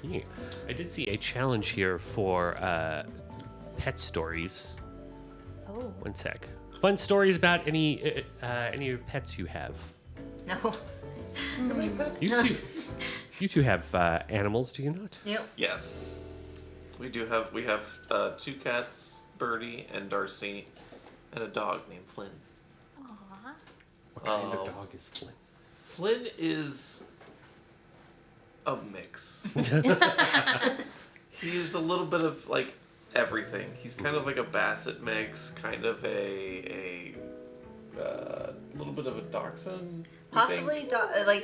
Yeah. I did see a challenge here for pet stories. Oh. One sec. Fun stories about any pets you have. No. You two have animals, do you not? Yep. Yes. We have 2 cats, Birdie and Darcy, and a dog named Flynn. Aww. What kind of dog is Flynn? Flynn is a mix. He's a little bit of like everything. He's kind of like a Basset mix, kind of a little bit of a Dachshund. Possibly, like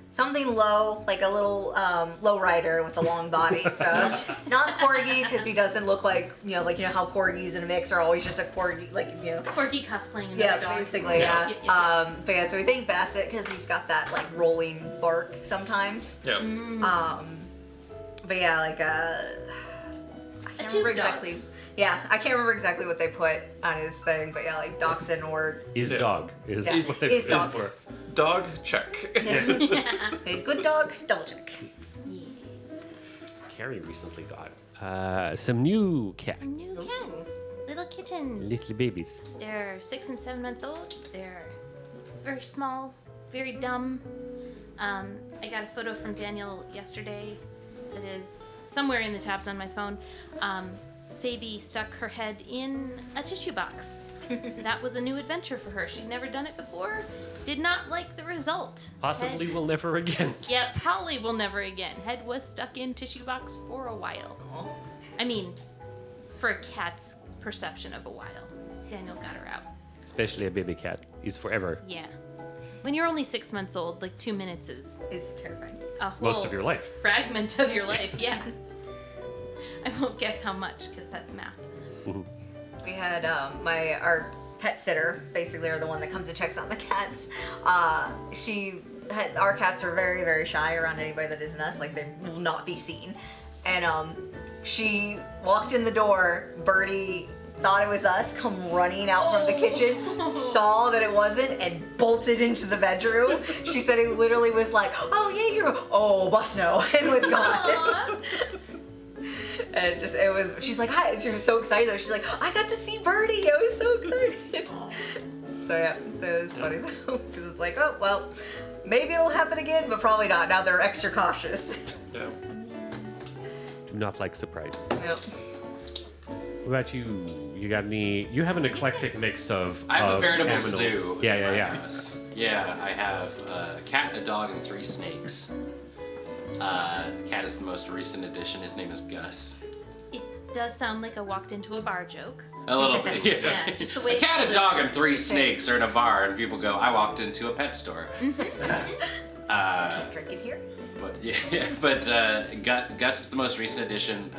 something low, like a little low rider with a long body. So not corgi because he doesn't look like how corgis in a mix are always just a corgi, Corgi cosplaying another Yeah, dog. basically, yeah. Yep. But yeah, so we think Basset because he's got that like rolling bark sometimes. Yeah. But yeah, like I can't remember exactly. Yeah, I can't remember exactly what they put on his thing, but yeah, like Dachshund or Is dog. Is Yeah. what they Is is dog. for. Dog check. he's good dog. Double check. Carrie recently got some new cats. New cats. Little kittens. Little babies. They're 6 and 7 months old. They're very small, very dumb. I got a photo from Daniel yesterday that is somewhere in the tabs on my phone. Sabi stuck her head in a tissue box. That was a new adventure for her. She'd never done it before. Did not like the result. Possibly Head, will never again. yeah, probably will never again. Head was stuck in tissue box for a while. I mean, for a cat's perception of a while. Daniel got her out. Especially a baby cat is forever. Yeah. When you're only 6 months old, like 2 minutes is It's terrifying. a whole Most of your life. fragment of your life. Yeah. I won't guess how much because that's math. We had our pet sitter, basically, or the one that comes and checks on the cats. Our cats are very, very shy around anybody that isn't us. Like, they will not be seen. And she walked in the door. Birdie thought it was us, come running out from the kitchen, saw that it wasn't, and bolted into the bedroom. She said it literally was like, "Oh yeah, bus no," and was gone. And she's like, hi. She was so excited though. She's like, I got to see Birdie. I was so excited. So yeah, that was funny though, because it's like, oh well, maybe it'll happen again, but probably not. Now they're extra cautious. Yeah. Do not like surprises. Yep. What about you? You got any? You have an eclectic mix of. I have of a veritable animals. zoo. Yeah, in yeah, my yeah. house. Yeah, I have a cat, a dog, and 3 snakes. The cat is the most recent addition. His name is Gus. It does sound like a walked into a bar joke. A little bit, yeah. Yeah, just the way a cat, it's a dog, and 3 snakes are in a bar, and people go, "I walked into a pet store." Drink it here. But Gus is the most recent addition.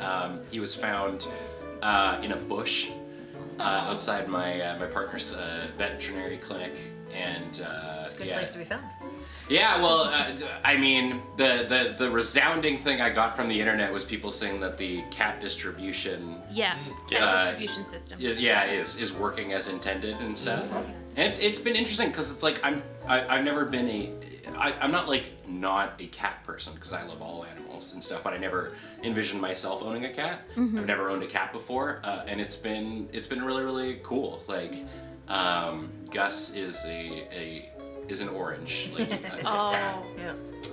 He was found in a bush outside my partner's veterinary clinic, and It's a good place to be found. Yeah, well, I mean, the resounding thing I got from the internet was people saying that the cat distribution, Yeah, cat distribution system. is working as intended and stuff. And it's been interesting because it's like I've never been I'm not like not a cat person because I love all animals and stuff, but I never envisioned myself owning a cat. I've never owned a cat before, and it's been really really cool. Like, Gus is is an orange. Like, Oh.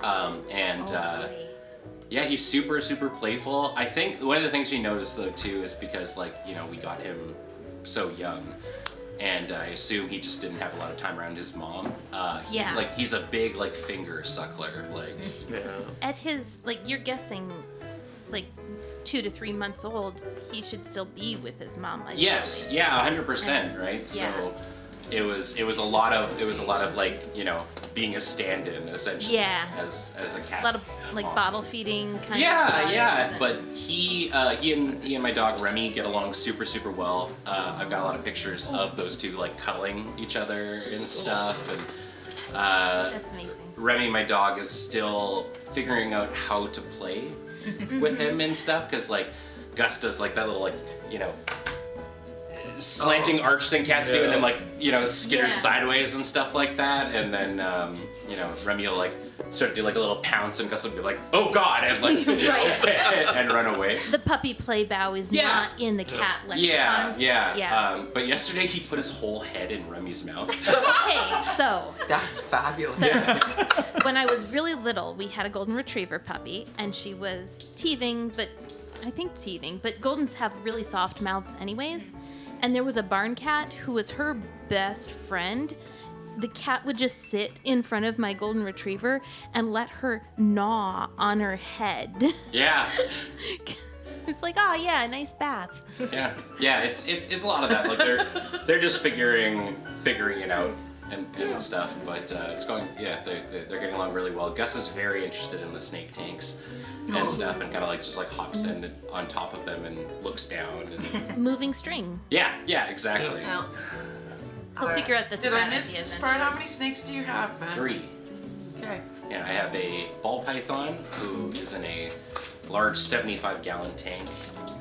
Yeah. Yeah, he's super super playful. I think one of the things we noticed though too is because we got him so young. And I assume he just didn't have a lot of time around his mom. He's a big finger suckler. At his you're guessing 2 to 3 months old, he should still be with his mom. Yes, yeah, 100%, right? Yeah. So it was a lot of being a stand-in essentially. Yeah. As a cat. A lot of bottle feeding kind of. Yeah. But he and my dog Remy get along super super well. I've got a lot of pictures of those two cuddling each other and stuff. And That's amazing. Remy, my dog, is still figuring out how to play with him and stuff because Gus does that little slanting arch thing cats do, and then like skitter Yeah. sideways and stuff like that, and then Remy will like sort of do like a little pounce, and Gus will be like, "Oh God!" and like Right. and run away. The puppy play bow is Yeah. not in the cat lexicon. Yeah. But yesterday he put his whole head in Remy's mouth. Okay, so That's fabulous. when I was really little, we had a golden retriever puppy, and she was teething, but Goldens have really soft mouths anyways. And there was a barn cat who was her best friend. The cat would just sit in front of my golden retriever and let her gnaw on her head. Yeah. It's like, oh yeah, nice bath. Yeah. It's a lot of that. Like they're just figuring it out and stuff. But it's going. Yeah, they're getting along really well. Gus is very interested in the snake tanks and stuff, and kind of like just like hops in on top of them and looks down. And Moving string. yeah, exactly. No. I'll figure out the Did I thread miss at the this end. part? How many snakes do you have, Ben? 3. Okay. Yeah, I have a ball python who is in a large 75-gallon tank.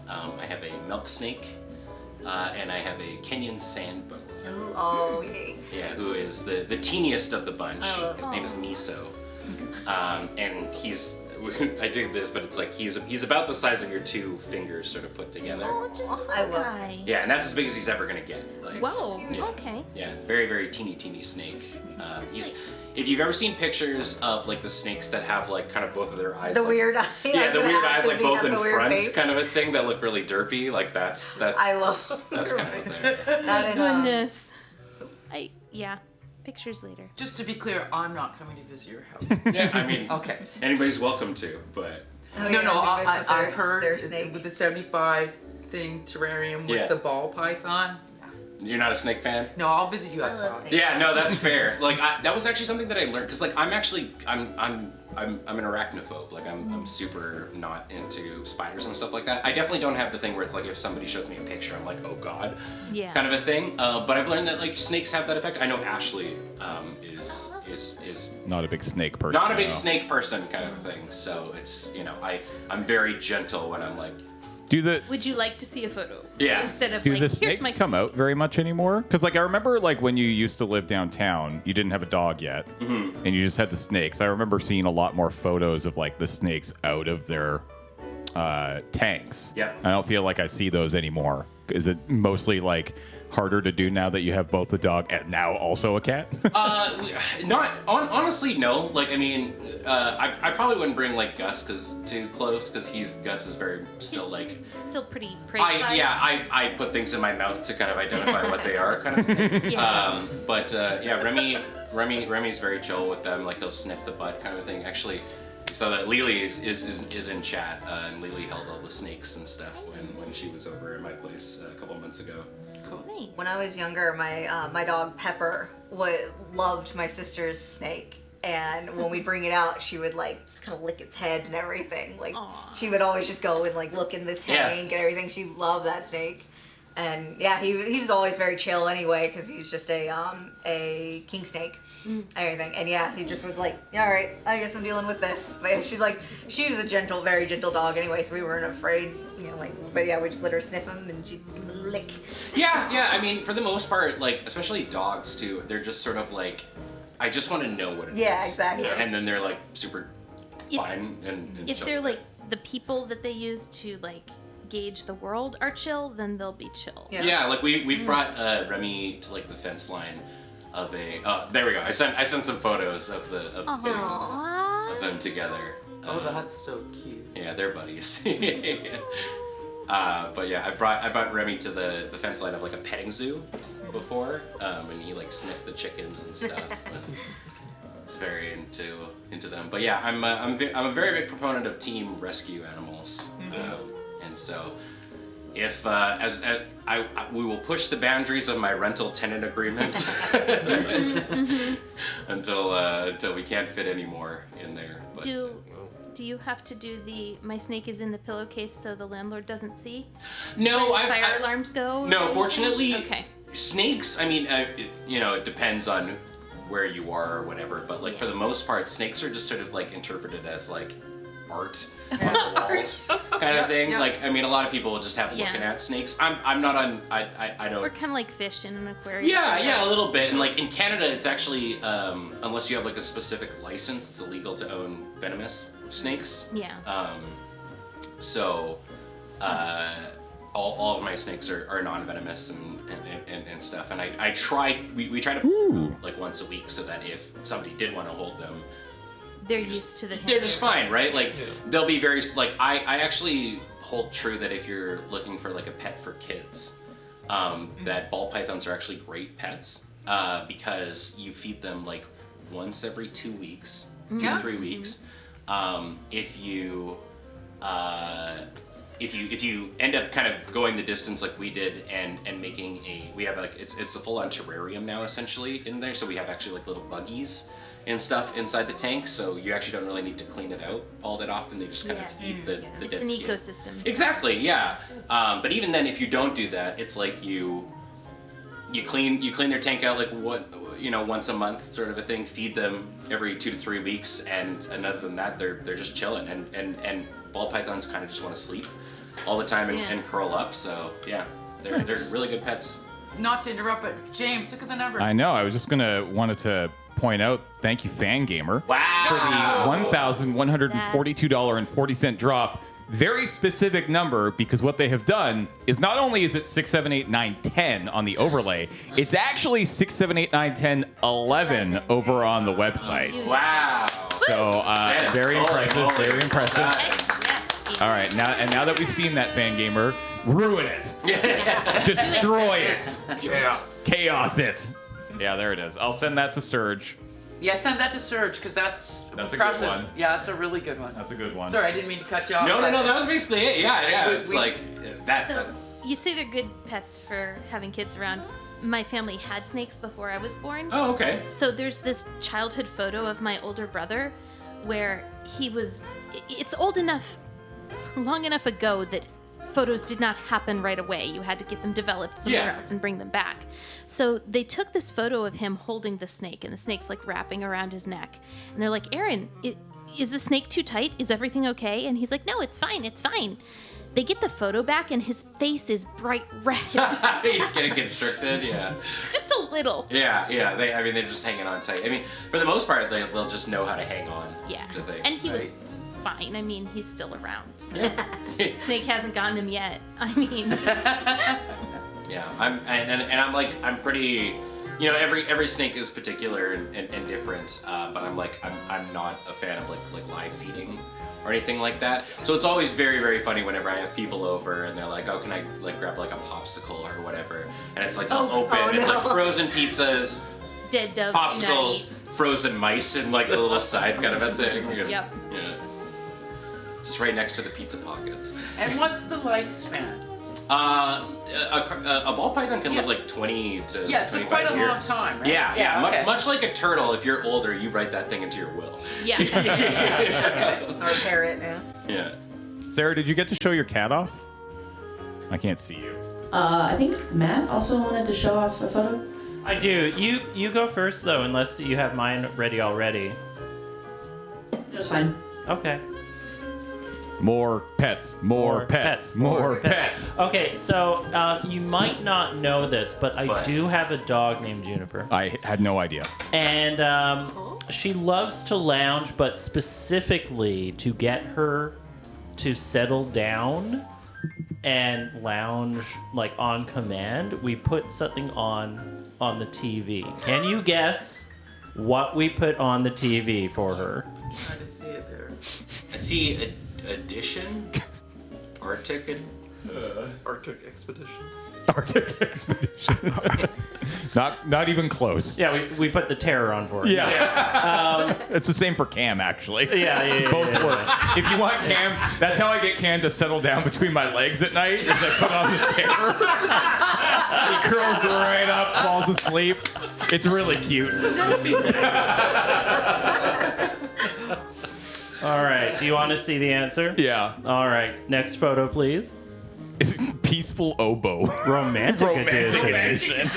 I have a milk snake, and I have a Kenyan sand boa. Ooh, oh, yay. Yeah, who is the teeniest of the bunch. Oh. His name is Miso, and he's. I dig this, but it's like he's about the size of your 2 fingers, sort of put together. Oh, just a Oh, I little love guy. Yeah, and that's as big as he's ever gonna get. Like, Whoa. Yeah. Okay. Yeah, very very teeny snake. If you've ever seen pictures of like the snakes that have like kind of both of their eyes. The like, weird eyes. Yeah, the weird eyes like both in front, face. kind of a thing that look really derpy. Like that's I love that's kind of what they're. that. And, Goodness. Pictures later. Just to be clear, I'm not coming to visit your house. Yeah, I mean, Okay. anybody's welcome to, but oh, No, yeah, I've their heard snake. with the 75 thing terrarium with Yeah. the ball python. you're not a snake fan. No, I'll visit you I love outside. snakes. Yeah, no, that's fair. Like that was actually something that I learned because like I'm an arachnophobe. Like I'm super not into spiders and stuff like that. I definitely don't have the thing where it's like if somebody shows me a picture, I'm like, oh God, Yeah. kind of a thing. But I've learned that like snakes have that effect. I know Ashley is Not a big snake person. not a big no. snake person kind of a thing. So it's I'm very gentle when I'm like Would you like to see a photo? Yeah. Instead of Do like, the here's snakes my come out very much anymore? Because like I remember like when you used to live downtown, you didn't have a dog yet, and you just had the snakes. I remember seeing a lot more photos of like the snakes out of their tanks. Yep. I don't feel like I see those anymore. Is it mostly like harder to do now that you have both the dog and now also a cat? Honestly, no. Like, I mean, I probably wouldn't bring like Gus too close because Gus is very still He's like. still pretty prey-sized. I put things in my mouth to kind of identify what they are, kind of thing. Yeah. Remy's very chill with them. Like he'll sniff the butt, kind of thing. Actually, so that Lily is in chat, and Lily held all the snakes and stuff when she was over at my place a couple months ago. Nice. When I was younger, my dog Pepper loved my sister's snake, and when we bring it out, she would like kind of lick its head and everything. Like Aw. she would always just go and like look in this Yeah. tank and everything. She loved that snake, and yeah, he was always very chill anyway because he's just a king snake and everything. And yeah, he just was like, all right, I guess I'm dealing with this. But she was a gentle, very gentle dog anyway, so we weren't afraid. But yeah, we just let her sniff him and she'd lick. Yeah. I mean, for the most part, like especially dogs too, they're just sort of like, I just want to know what it is. Yeah, exactly. And then they're like super If- fine and If chill they're with like the people that they use to like gauge the world are chill, then they'll be chill. Yeah. Yeah, like we've brought Remy to like the fence line of a. Oh, there we go. I sent some photos of Aww. them together. Oh, that's so cute. Yeah, they're buddies. But yeah, I brought Remy to the fence line of like a petting zoo before, and he like sniffed the chickens and stuff. He's very into them. But yeah, I'm a very big proponent of team rescue animals, and so if we will push the boundaries of my rental tenant agreement until we can't fit any more in there. But, Do you have to do my snake is in the pillowcase so the landlord doesn't see? no, When fire alarms go? No, fortunately, Okay. snakes. I mean, it depends on where you are or whatever. But like for the most part, snakes are just sort of like interpreted as like art on the walls kind of thing. yeah. Like, I mean, a lot of people just have Yeah. looking at snakes. I'm not on. I don't. We're kind of like fish in an aquarium. Yeah, a little bit. And like in Canada, it's actually unless you have like a specific license, it's illegal to own venomous snakes. Yeah. So all of my snakes are non-venomous and stuff. And I try we try to put them out, like once a week so that if somebody did want to hold them, They're used to the. they're just fine, right? Like they'll be very like I actually hold true that if you're looking for like a pet for kids, that ball pythons are actually great pets because you feed them like once every 2 weeks, 2 to 3 weeks. If you end up kind of going the distance like we did and making we have like it's a full-on terrarium now essentially in there, so we have actually like little buggies and stuff inside the tank, so you actually don't really need to clean it out all that often. They just kind of eat the It's dead an skin. ecosystem. Exactly, yeah. But even then, if you don't do that, it's like you clean their tank out like once a month sort of a thing. Feed them every 2 to 3 weeks, and other than that, they're just chilling. And ball pythons kind of just want to sleep all the time and curl up. So yeah, they're really good pets. Not to interrupt, but James, look at the number. I know. I was just wanted to point out, thank you, Fangamer, Wow. for the $1,142.40 drop. Very specific number, because what they have done is not only is it 6, 7, 8, 9, 10 on the overlay, it's actually 6, 7, 8, 9, 10, 11 over on the website. Wow. So Yes. very impressive, Holy very impressive. Okay, yes. All right, now that we've seen that, Fangamer, ruin it, destroy it, chaos it. Yeah, there it is. I'll send that to Surge. Yeah, send that to Surge, because that's a good impressive. one. Yeah, that's a really good one. That's a good one. Sorry, I didn't mean to cut you off. No, but- that was basically it. Yeah. It's like that. So you say they're good pets for having kids around. My family had snakes before I was born. Oh, okay. So there's this childhood photo of my older brother where it's long enough ago that photos did not happen right away. You had to get them developed somewhere else and bring them back. So they took this photo of him holding the snake, and the snake's like wrapping around his neck. And they're like, Aaron, is the snake too tight? Is everything okay? And he's like, no, it's fine. It's fine. They get the photo back, and his face is bright red. He's getting constricted. Yeah. Just a little. Yeah. They're just hanging on tight. I mean, for the most part, they'll just know how to hang on. Yeah. To things, And he right? was fine. I mean, he's still around. So. Snake hasn't gotten him yet. I mean, Yeah. I'm pretty. Every snake is particular and different. But I'm not a fan of like live feeding or anything like that. So it's always very, very funny whenever I have people over and they're like, oh, can I like grab like a popsicle or whatever? And it's like they'll open. It's like frozen pizzas, dead dove. popsicles, frozen mice, and like a little side kind of a thing. Yep. Yeah. Just right next to the pizza pockets. And what's the lifespan? A ball python can live like 20 to Yeah, so 25 quite a years. long time, right? Yeah. okay. Much like a turtle, if you're older, you write that thing into your will. Yeah. Or a parrot, yeah. Yeah. Sarah, did you get to show your cat off? I can't see you. I think Matt also wanted to show off a photo. I do. You go first though, unless you have mine ready already. That's fine. Okay. More pets, more pets, more pets. Okay, so you might not know this, but I do have a dog named Juniper. I had no idea. And she loves to lounge, but specifically to get her to settle down and lounge like on command, we put something on the TV. Can you guess what we put on the TV for her? I'm trying to see it there. I see Edition? Arctic? Arctic Expedition. Arctic Expedition. not even close. Yeah, we put the terror on for her. Yeah. It's the same for Cam, actually. Yeah. Both work. If you want Cam, that's how I get Cam to settle down between my legs at night, is I put on the terror. He curls right up, falls asleep. It's really cute. All right. Do you want to see the answer? Yeah. All right. Next photo, please. It's Peaceful Oboe. Romantic edition.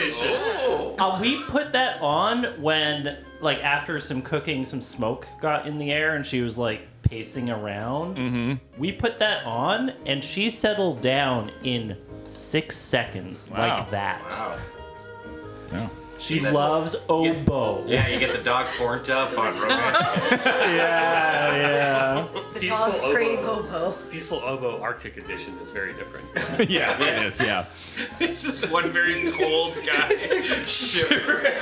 We put that on when, like, after some cooking, some smoke got in the air, and she was like pacing around. Mm-hmm. We put that on, and she settled down in 6 seconds, Wow. like that. Wow. Oh. She loves oboe. Yeah, you get the dog porn up on romantic. yeah. The Peaceful dogs crave oboe. oboe. Peaceful Oboe Arctic Edition is very different. Yeah, it is. Yeah. There's just one very cold guy shivering.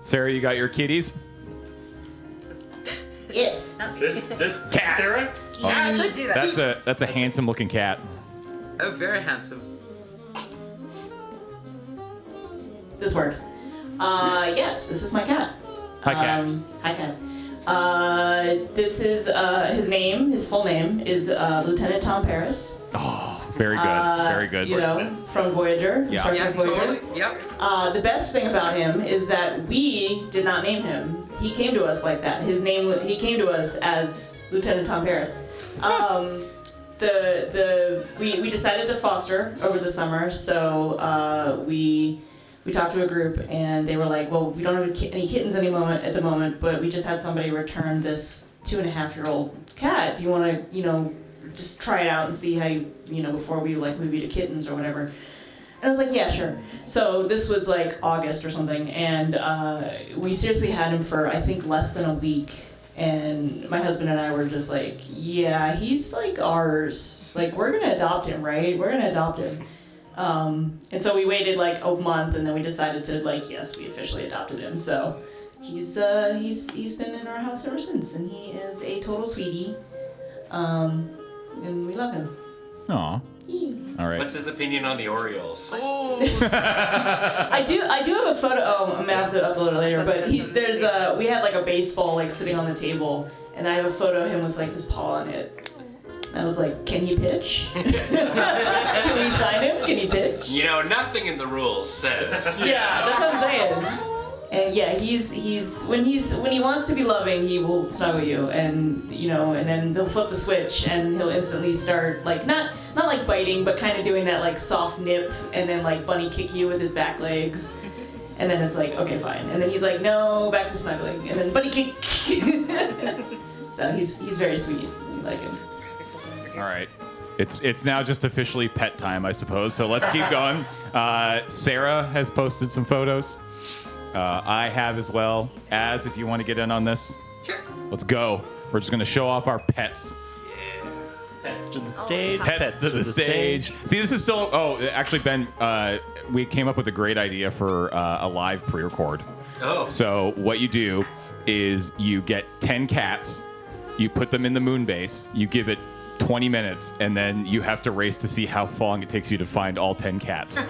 Sarah, you got your kitties? Yes. This Cat. Sarah? Yeah, let's do that. That's a handsome looking cat. Oh, very handsome. This works. Yes, this is my cat. Hi, cat. Hi, cat. This is his full name is Lieutenant Tom Paris. Oh, very good. Very good. You know, from Voyager. Yeah. Star Yeah, Trek Voyager. totally. Yep. The best thing about him is that we did not name him. He came to us like that. He came to us as Lieutenant Tom Paris. We decided to foster over the summer, so we talked to a group and they were like, well, we don't have any kittens at the moment, but we just had somebody return this 2.5-year-old cat. Do you want to, just try it out and see how before we move you to kittens or whatever? And I was like, yeah, sure. So this was like August or something, and we seriously had him for I think less than a week. And my husband and I were just like, yeah, he's like ours. Like, we're gonna adopt him, right? We're gonna adopt him. And so we waited like a month, and then we decided to yes, we officially adopted him. So he's been in our house ever since, and he is a total sweetie. And we love him. Aw. All right. What's his opinion on the Orioles? I do have a photo. Oh, I'm gonna have to upload it later. But we had like a baseball sitting on the table, and I have a photo of him with his paw on it. And I was like, can he pitch? Can we sign him? Can he pitch? Nothing in the rules says. Yeah, that's what I'm saying. And yeah, he's when he wants to be loving, he will snuggle you, and and then he'll flip the switch, and he'll instantly start not like biting, but kind of doing that soft nip, and then bunny kick you with his back legs, and then it's like, okay, fine, and then he's like, no, back to snuggling, and then bunny kick. So he's very sweet. We like him. All right. It's now just officially pet time, I suppose. So let's keep going. Sarah has posted some photos. I have as well. Az, if you want to get in on this. Sure. Let's go. We're just going to show off our pets. Pets to the stage. Pets to the stage. See, this is still... Oh, actually, Ben, we came up with a great idea for a live pre-record. Oh. So what you do is you get 10 cats, you put them in the moon base, you give it 20 minutes, and then you have to race to see how long it takes you to find all 10 cats.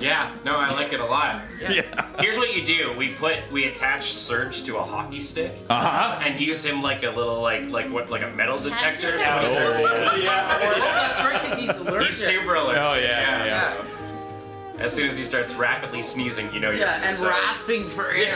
Yeah, no, I like it a lot. Yeah. Here's what you do: we attach Surge to a hockey stick, and use him like a little like a metal detector. So Oh, that's right, because he's allergic. he's super allergic. Oh, yeah. Yeah. So as soon as he starts rapidly sneezing, you're And so- rasping for air.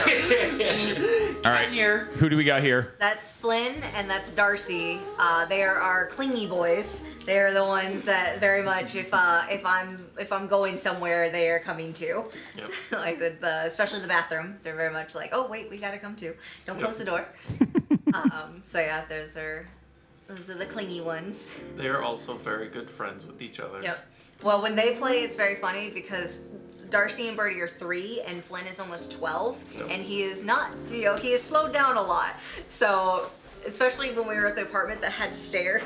All right. Here. Who do we got here? That's Flynn and that's Darcy. They are our clingy boys. They're the ones that very much, if I'm going somewhere, they are coming too. Yep. Like I said, especially the bathroom. They're very much like, oh wait, we gotta come too. Don't close the door. So yeah, those are the clingy ones. They are also very good friends with each other. Yep. Well, when they play, it's very funny because Darcy and Birdie are 3 and Flynn is almost 12, Yep. and he is not. He has slowed down a lot. So, especially when we were at the apartment that had stairs,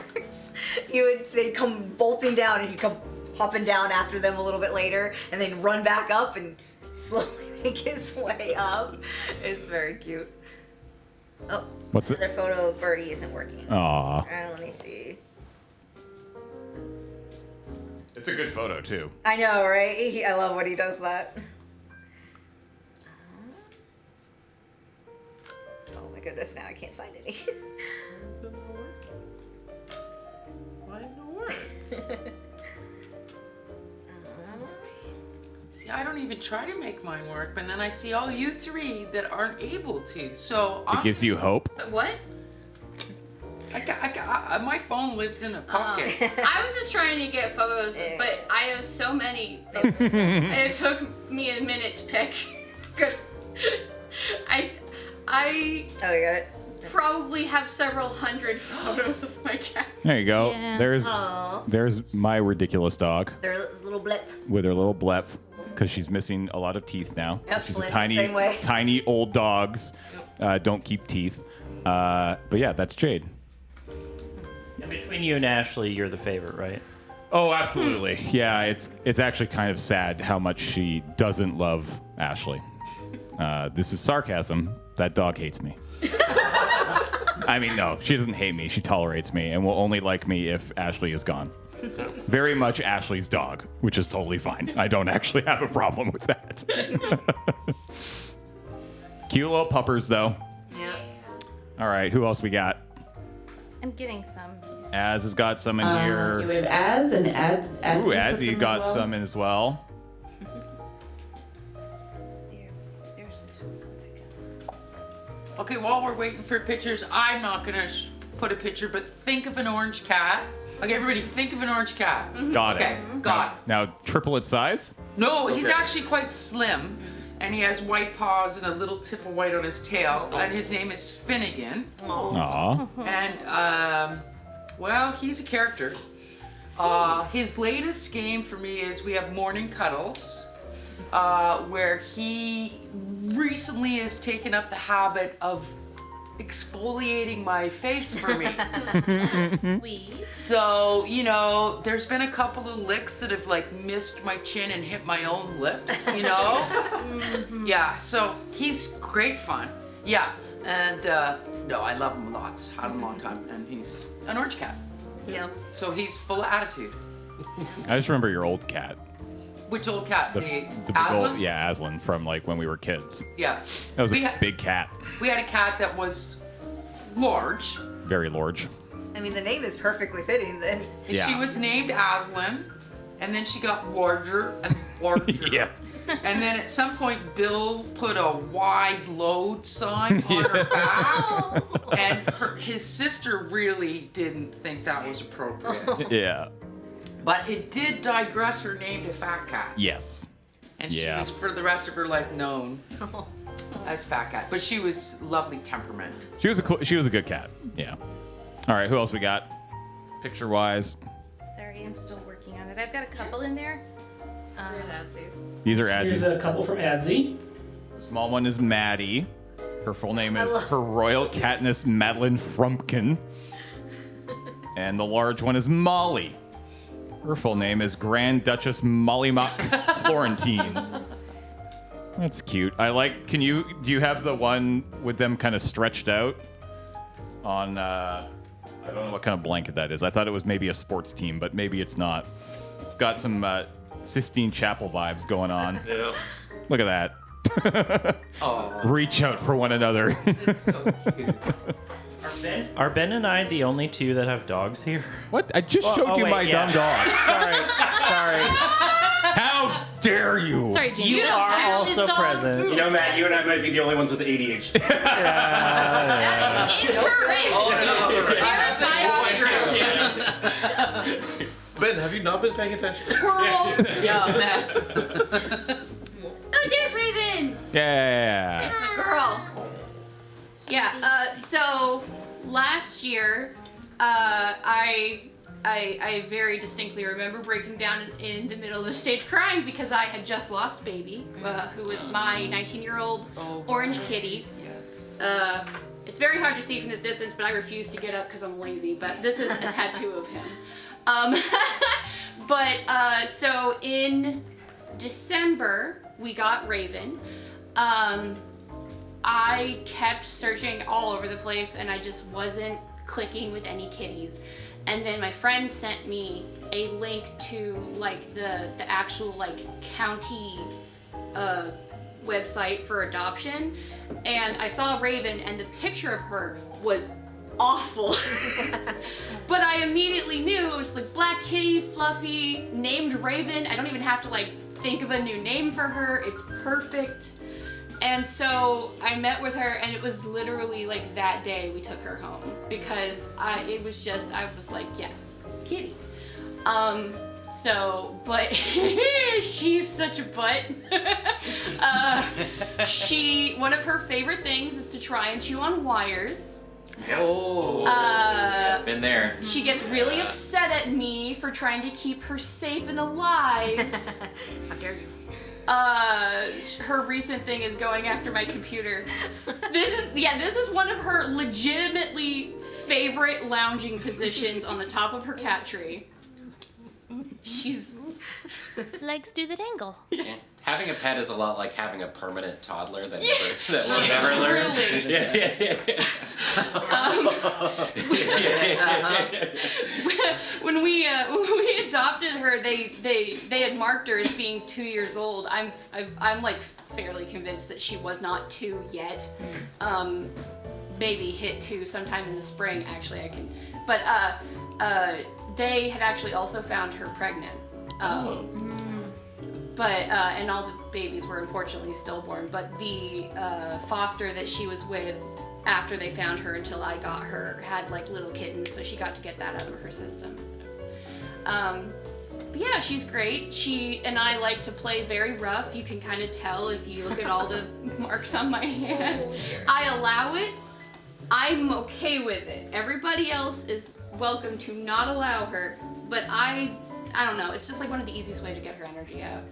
they'd come bolting down, and he'd come hopping down after them a little bit later, and then run back up and slowly make his way up. It's very cute. Oh, What's it? their photo of Birdie isn't working. Aw. Let me see. It's a good photo, too. I know, right? I love when he does that. Oh my goodness, now I can't find any. Is it not working? Why didn't it work? See, I don't even try to make mine work, but then I see all you 3 that aren't able to. So It gives you hope. What? My phone lives in a pocket. I was just trying to get photos, but I have so many. It took me a minute to pick. Good. I Oh, you got it. probably have several hundred photos of my cat. There you go. Yeah. There's my ridiculous dog They're a little blip. with her little blep because she's missing a lot of teeth now. Yep, She's Flynn, a tiny, same way. tiny old dogs. Don't keep teeth. But yeah, that's Jade. And between you and Ashley, you're the favorite, right? Oh, absolutely. Yeah, it's actually kind of sad how much she doesn't love Ashley. This is sarcasm. That dog hates me. I mean, no, she doesn't hate me. She tolerates me and will only like me if Ashley is gone. Very much Ashley's dog, which is totally fine. I don't actually have a problem with that. Cute little puppers, though. Yeah. All right, who else we got? I'm getting some. Az has got some in here. We have Az and Adzy. Ooh, puts Adzy them as got well. some in as well. There's the two. Okay, while we're waiting for pictures, I'm not gonna put a picture, but think of an orange cat. Okay, everybody, think of an orange cat. Got Okay, it. got it. Now, triplet size? No, he's Okay. actually quite slim, and he has white paws and a little tip of white on his tail, and his name is Finnegan. Aw. And well, he's a character. His latest game for me is we have Morning Cuddles, where he recently has taken up the habit of exfoliating my face for me. Sweet. So, you know, there's been a couple of licks that have like missed my chin and hit my own lips, you know? Yeah, so he's great fun. Yeah, and no, I love him lots. Had him a long time, and he's an orange cat. Yeah. So he's full of attitude. I just remember your old cat. Which old cat? The The big old, Aslan? yeah, Aslan from like when we were kids. Yeah. That was We a ha- big cat. We had a cat that was large, Very large. I mean, the name is perfectly fitting then. and Yeah. she was named Aslan, and then she got larger and larger. Yeah. And then at some point, Bill put a wide load sign on her back, and his sister really didn't think that was appropriate. Yeah. But it did digress her name to Fat Cat, Yes. and Yeah. she was for the rest of her life known as Fat Cat. But she was lovely temperament. She was a good cat. Yeah. All right, who else we got? Picture wise. Sorry, I'm still working on it. I've got a couple in there. These are Here's Adzy's. a couple from Adzy. The small one is Maddie. Her full name is love- Her Royal Catness Madeline Frumpkin. And the large one is Molly. Her full name is Grand Duchess Molly Mock Florentine. That's cute. I like. Do you have the one with them kind of stretched out on? I don't know what kind of blanket that is. I thought it was maybe a sports team, but maybe it's not. It's got some Sistine Chapel vibes going on. Yeah. Look at that. Oh, Reach out for one another. it's so cute. Are Ben and I the only two that have dogs here? What? I just Well, showed oh, you wait, my yeah. dumb dog. Sorry. How dare you? Sorry, James. You are have also this dog, present. You know, Matt, you and I might be the only ones with ADHD. Incorrect. Oh no! Ben, have you not been paying attention? Yeah, man. Oh, there's Raven. Yeah. That's my girl. Yeah. So last year, I very distinctly remember breaking down in the middle of the stage crying because I had just lost baby, who was my 19-year-old orange kitty. Yes. It's very hard to see from this distance, but I refuse to get up because I'm lazy. But this is a tattoo of him. So in December we got Raven. I kept searching all over the place, and I just wasn't clicking with any kitties. And then my friend sent me a link to like the actual like county website for adoption, and I saw Raven, and the picture of her was awful. But I immediately knew it was like black kitty, fluffy, named Raven. I don't even have to like think of a new name for her. It's perfect. And so I met with her, and it was literally like that day we took her home because I was like, yes, kitty. So, but she's such a butt. One of her favorite things is to try and chew on wires. Oh. Been there. She gets really upset at me for trying to keep her safe and alive. How dare you? Her recent thing is going after my computer. This is one of her legitimately favorite lounging positions on the top of her cat tree. She's Legs do the dangle. Yeah. Having a pet is a lot like having a permanent toddler that will never learn. Truly. When we adopted her, they had marked her as being 2 years old. I'm like fairly convinced that she was not 2 yet. Maybe hit 2 sometime in the spring. Actually, I can. But they had actually also found her pregnant. But and all the babies were unfortunately stillborn. But the foster that she was with after they found her until I got her had like little kittens, so she got to get that out of her system. But yeah, she's great. She and I like to play very rough. You can kind of tell if you look at all the marks on my hand. I allow it. I'm okay with it. Everybody else is welcome to not allow her, but I don't know. It's just like one of the easiest way to get her energy out.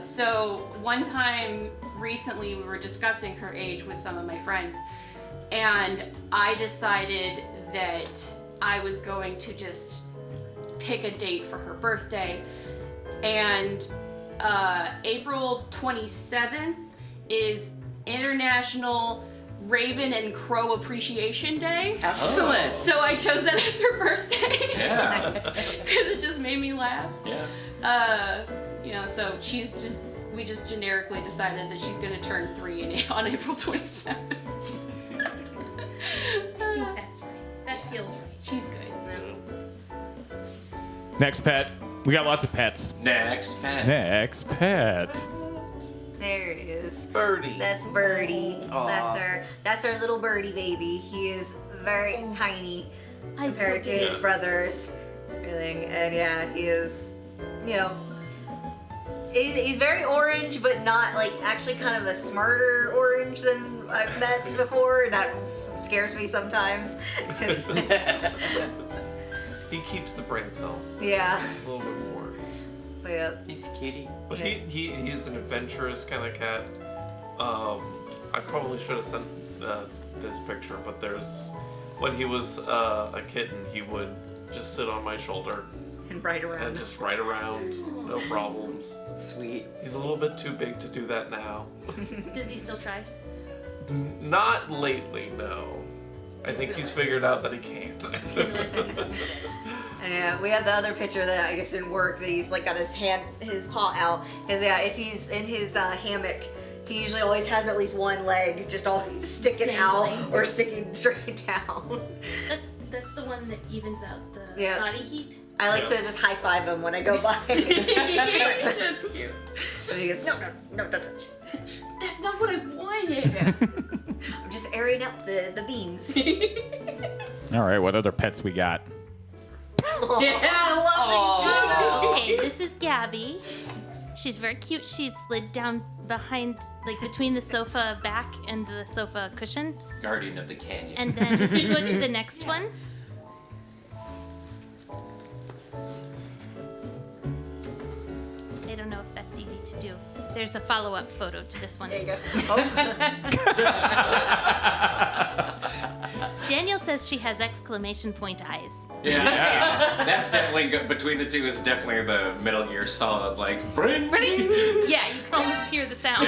So one time recently we were discussing her age with some of my friends, and I decided that I was going to just pick a date for her birthday, and April 27th is International Raven and Crow Appreciation Day. Excellent. So I chose that as her birthday. Yeah. Because it just made me laugh. Yeah. So we just generically decided that she's gonna turn 3 on April 27th. I think that's right. That feels right. She's good. Next pet. We got lots of pets. Next pet. Next pet. There it is. Birdie. That's Birdie. Aw. That's our little Birdie baby. He is very tiny compared to his Yes. brothers. Everything. And yeah, he is, he's very orange, but not like actually kind of a smarter orange than I've met before, and that scares me sometimes. 'Cause- He keeps the brain cell yeah, a little bit more. but yeah. He's a kitty. But he's an adventurous kind of cat. I probably should have sent this picture, but when he was a kitten, he would just sit on my shoulder And right and around. just ride around, no problems. Sweet. He's a little bit too big to do that now. Does he still try? Not lately, no. I think he's figured out that he can't. And yeah, we had the other picture that I guess didn't work. That he's like got his paw out. Cause yeah, if he's in his hammock, he usually always has at least one leg just always sticking out Dangling. or sticking straight down. That's the one that evens out the Yeah. body heat. I like to just high five him when I go by. That's cute. And he goes, no, don't touch. That's not what I wanted. Yeah. I'm just airing out the beans. All right, what other pets we got? Okay, this is Gabby. She's very cute. She slid down behind, like between the sofa back and the sofa cushion. Guardian of the Canyon. And then if you go to the next one. I don't know if that's easy to do. There's a follow-up photo to this one. There you go. Daniel says she has exclamation point eyes. Yeah. That's definitely between the two is definitely the Metal Gear Solid like bring. Yeah, you can almost hear the sound.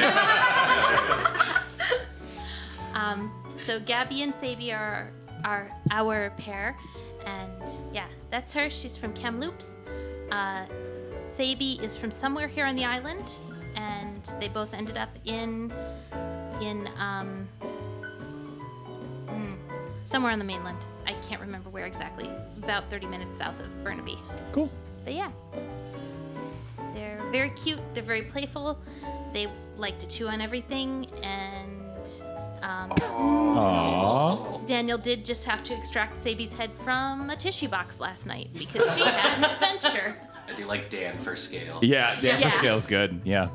So Gabby and Sabi are our pair, and yeah, that's her. She's from Kamloops. Sabi is from somewhere here on the island, and they both ended up in somewhere on the mainland. I can't remember where exactly. About 30 minutes south of Burnaby. Cool. But yeah, they're very cute. They're very playful. They like to chew on everything, and Aww. Daniel did just have to extract Sadie's head from a tissue box last night because she had an adventure. I do like Dan for scale. Yeah, Dan Yeah. for scale's good. Yeah.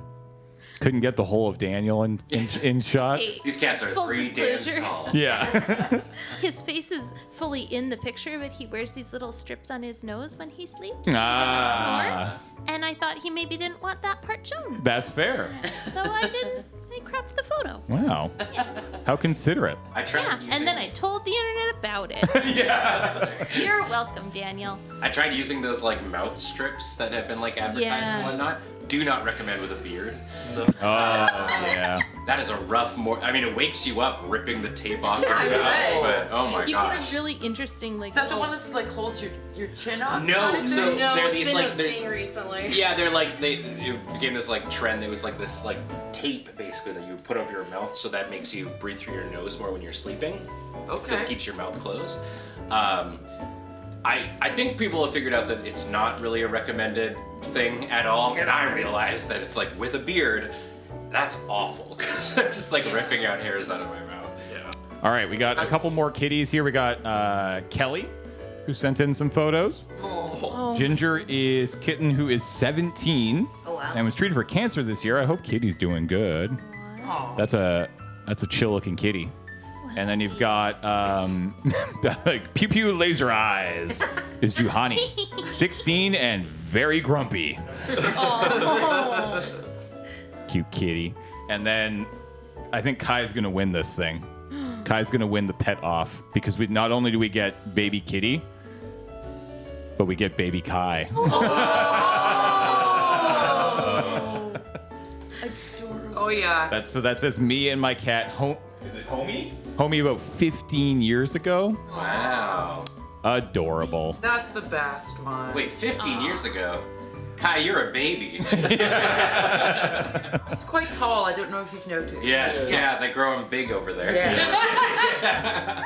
Couldn't get the whole of Daniel in shot. Hey, These cats are full 3 Dans disclosure. tall. Yeah. His face is fully in the picture, but he wears these little strips on his nose when he sleeps. Ah. And I thought he maybe didn't want that part shown. That's fair. So I cropped the photo. Wow. How considerate. I tried Yeah, using, and then I told the internet about it. Yeah. You're welcome, Daniel. I tried using those like mouth strips that have been like advertised Yeah. and whatnot. Do not recommend with a beard. Oh, yeah. That is a rough I mean, it wakes you up ripping the tape off your I mouth, bet. but oh my You gosh. get a really interesting like. Is that the little- one that's like holds your chin up? No, kind of so- thing? No, They're it's these, been like, a they're- thing recently. Yeah, they're like it became this like trend. There was like this like tape basically that you put over your mouth, so that makes you breathe through your nose more when you're sleeping. Because Okay. it keeps your mouth closed. I think people have figured out that it's not really a recommended thing at all, and I realized that it's like with a beard, that's awful because I'm just like ripping out hairs out of my mouth. Yeah. All right, we got a couple more kitties here. We got Kelly, who sent in some photos. Oh. Ginger is kitten who is 17 Oh, wow. and was treated for cancer this year. I hope Kitty's doing good. Oh. That's a chill looking kitty. And then you've got like pew pew laser eyes is Juhani, 16 and very grumpy. Oh. Cute kitty. And then I think Kai's gonna win this thing. Kai's gonna win the pet off because we not only do we get baby kitty, but we get baby Kai. Oh yeah. That says me and my cat. Is it Homie? Homie about 15 years ago. Wow. Adorable. That's the best one. Wait, 15 years ago? Kai, you're a baby. He's quite tall. I don't know if you've noticed. Yes, yeah, they grow him big over there. Yeah.